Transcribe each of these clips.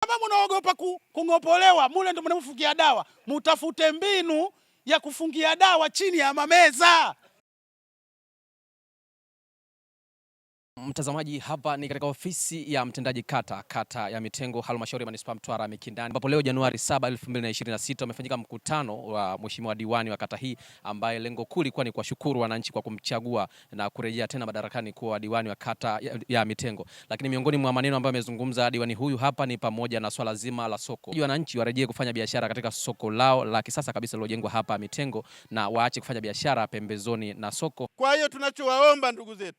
Kama mnaogopa kungopolewa, mule ndio mnafungia dawa, mutafute mbinu ya kufungia dawa chini ya mameza. Mtazamaji, hapa ni katika ofisi ya mtendaji kata ya Mitengo, halmashauri ya manispaa Mtwara Mikindani, ambapo leo Januari 7, 2026 umefanyika mkutano wa mheshimiwa diwani wa kata hii, ambaye lengo kuu lilikuwa ni kuwashukuru wananchi kwa kumchagua na kurejea tena madarakani kuwa diwani wa kata ya Mitengo. Lakini miongoni mwa maneno ambayo amezungumza diwani huyu hapa ni pamoja na swala zima la soko. Wananchi warejee kufanya biashara katika soko lao la kisasa kabisa lilojengwa hapa Mitengo, na waache kufanya biashara pembezoni na soko. Kwa hiyo tunachowaomba ndugu zetu,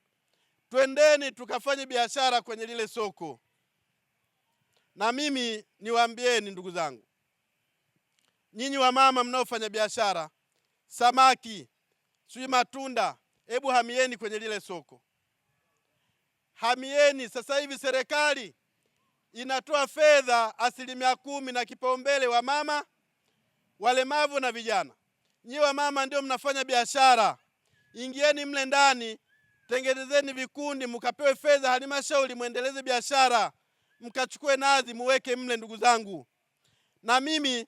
twendeni tukafanye biashara kwenye lile soko. Na mimi niwaambieni ndugu zangu, nyinyi wamama mnaofanya biashara samaki, sui matunda, hebu hamieni kwenye lile soko. Hamieni. Sasa hivi serikali inatoa fedha 10% na kipaumbele wa mama, walemavu na vijana. Nyinyi wamama ndio mnafanya biashara, ingieni mle ndani, tengenezeni vikundi, mkapewe fedha halmashauri, muendeleze biashara, mkachukue nazi muweke mle ndugu zangu. Na mimi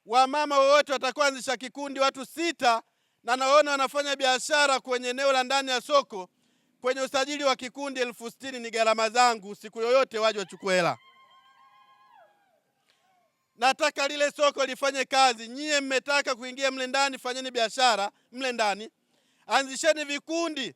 wamama wote watakuanzisha kikundi watu 6, na naona wanafanya biashara kwenye eneo la ndani ya soko. Kwenye usajili wa kikundi 60,000 ni gharama zangu, siku yoyote waje wachukue hela. Nataka lile soko lifanye kazi. Nyie mmetaka kuingia mle ndani, fanyeni biashara mle ndani, anzisheni vikundi.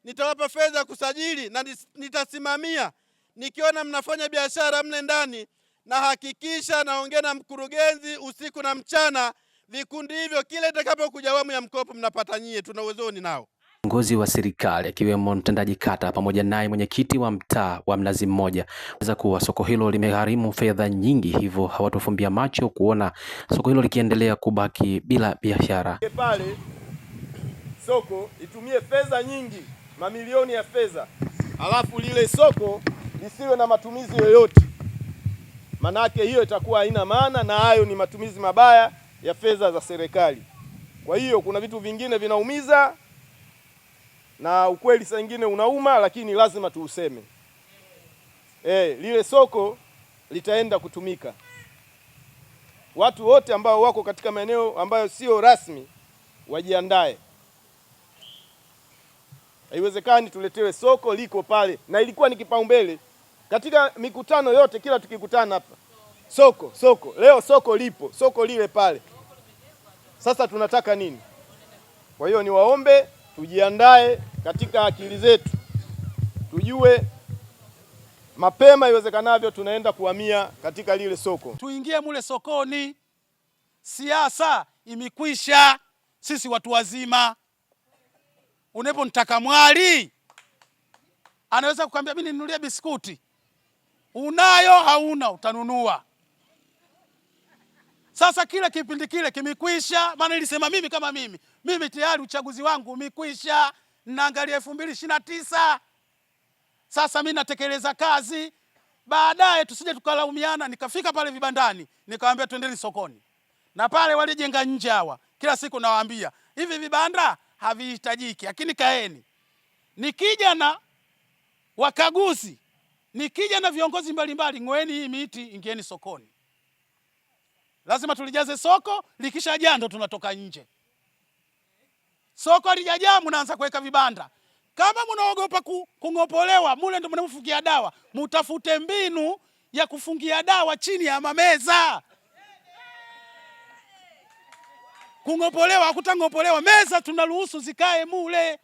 Nitawapa fedha kusajili na nitasimamia. Nikiona mnafanya biashara mle ndani, na hakikisha naongea na mkurugenzi usiku na mchana, vikundi hivyo kile itakapokuja awamu ya mkopo mnapata nyie, tuna uwezoni nao. Viongozi wa serikali akiwemo mtendaji kata pamoja naye mwenyekiti wa mtaa wa Mnazi Mmoja weza kuwa soko hilo limegharimu fedha nyingi, hivyo hawatofumbia macho kuona soko hilo likiendelea kubaki bila biashara. Pale soko itumie fedha nyingi, mamilioni ya fedha, alafu lile soko lisiwe na matumizi yoyote, manake hiyo itakuwa haina maana, na hayo ni matumizi mabaya ya fedha za serikali. Kwa hiyo kuna vitu vingine vinaumiza, na ukweli saa nyingine unauma, lakini lazima tuuseme. Lile soko litaenda kutumika. Watu wote ambao wako katika maeneo ambayo sio rasmi wajiandae. Haiwezekani tuletewe soko liko pale, na ilikuwa ni kipaumbele katika mikutano yote. Kila tukikutana hapa soko, leo soko lipo, soko lile pale. Sasa tunataka nini? Kwa hiyo niwaombe tujiandae katika akili zetu, tujue mapema iwezekanavyo tunaenda kuhamia katika lile soko. Tuingie mule sokoni. Siasa imekwisha, sisi watu wazima. Unepo nitaka mwali anaweza kukwambia mimi ninunulie biskuti, unayo hauna utanunua. Sasa kile kipindi kile kimekwisha, maana nilisema mimi kama mimi tayari uchaguzi wangu umekwisha, naangalia 2029. Sasa mimi natekeleza kazi, baadaye tusije tukalaumiana. Nikafika pale vibandani nikamwambia twendeni sokoni, na pale walijenga nje hawa, kila siku nawaambia hivi vibanda havihitajiki, lakini kaeni. Nikija na wakaguzi, nikija na viongozi mbalimbali, ng'oeni hii miti, ingieni sokoni. Lazima tulijaze soko, likishajaa ndo tunatoka nje. Soko lijajaa mnaanza kuweka vibanda. Kama mnaogopa kungopolewa, mule ndo mnafungia dawa, mutafute mbinu ya kufungia dawa chini ya mameza. Kungopolewa hakutangopolewa, meza tunaruhusu zikae mule,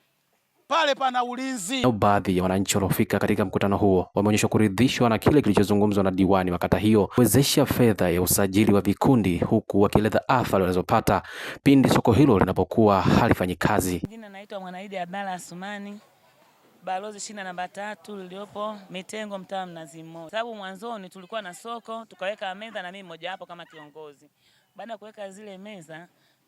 pale pana ulinzi. Baadhi ya wananchi waliofika katika mkutano huo wameonyesha kuridhishwa na kile kilichozungumzwa na diwani wa kata hiyo kuwezesha fedha ya usajili wa vikundi, huku wakieleza athari wanazopata pindi soko hilo linapokuwa halifanyi kazi. Jina naitwa Mwanaidi Abdalla Asumani, balozi shina namba 3 liliopo Mitengo, mtaa Mnazi Mmoja. Sababu mwanzoni tulikuwa na soko, tukaweka meza na mimi mmoja hapo kama kiongozi. Baada ya kuweka zile meza,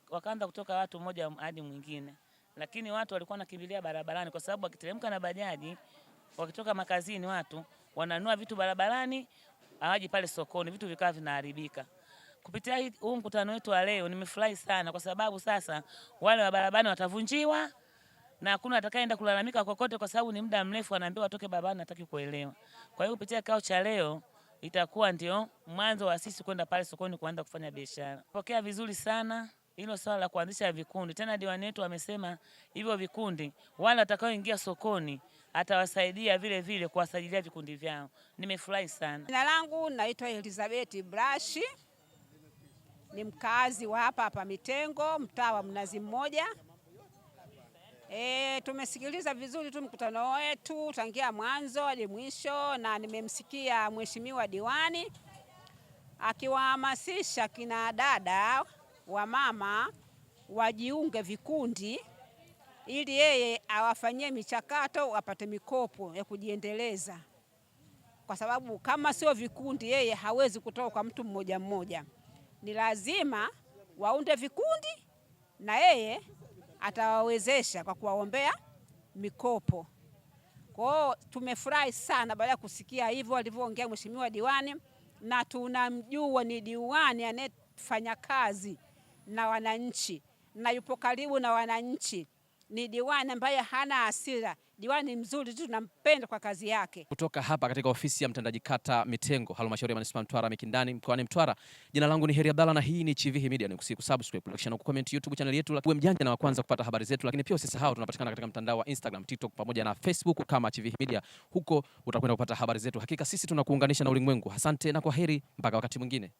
wakaanza kutoka watu mmoja hadi mwingine. Lakini watu walikuwa wanakimbilia barabarani, kwa sababu wakiteremka na bajaji, wakitoka makazini, watu wananua vitu barabarani, hawaji pale sokoni, vitu vikawa vinaharibika. Kupitia huu mkutano wetu wa leo nimefurahi sana, kwa sababu sasa wale wa barabarani watavunjiwa na hakuna atakayeenda kulalamika kokote, kwa sababu ni muda mrefu anaambiwa atoke barabarani, hataki kuelewa. Kwa hiyo kupitia kikao cha leo itakuwa ndio mwanzo wa sisi kwenda pale sokoni kuanza kufanya biashara. Pokea vizuri sana hilo swala la kuanzisha vikundi. Tena diwani wetu amesema hivyo vikundi wale watakaoingia sokoni atawasaidia vile vile kuwasajilia vikundi vyao. Nimefurahi sana. Jina langu naitwa Elizabeth Brashi, ni mkazi wa hapa Mitengo, mtaa wa Mnazi Mmoja. Tumesikiliza vizuri tu mkutano wetu tangia mwanzo hadi mwisho, na nimemsikia mheshimiwa diwani akiwahamasisha kina dada wa mama wajiunge vikundi ili yeye awafanyie michakato wapate mikopo ya kujiendeleza, kwa sababu kama sio vikundi yeye hawezi kutoka kwa mtu mmoja mmoja. Ni lazima waunde vikundi na yeye atawawezesha kwa kuwaombea mikopo. Kwa hiyo tumefurahi sana baada ya kusikia hivyo alivyoongea mheshimiwa diwani, na tunamjua ni diwani anayefanya kazi na wananchi na yupo karibu na wananchi. Ni diwani ambaye hana hasira, diwani mzuri tu, tunampenda kwa kazi yake. Kutoka hapa katika ofisi ya mtendaji kata Mitengo, halmashauri ya manispaa Mtwara Mikindani, mkoani Mtwara, jina langu ni Heri Abdalla na hii ni Chivihi Media. Nikusihi kusubscribe, like na kucomment YouTube channel yetu, uwe mjanja na wa kwanza kupata habari zetu, lakini pia usisahau tunapatikana katika mtandao wa Instagram, TikTok pamoja na Facebook kama Chivihi Media. Huko utakwenda kupata habari zetu. Hakika sisi tunakuunganisha na ulimwengu. Asante na kwaheri mpaka wakati mwingine.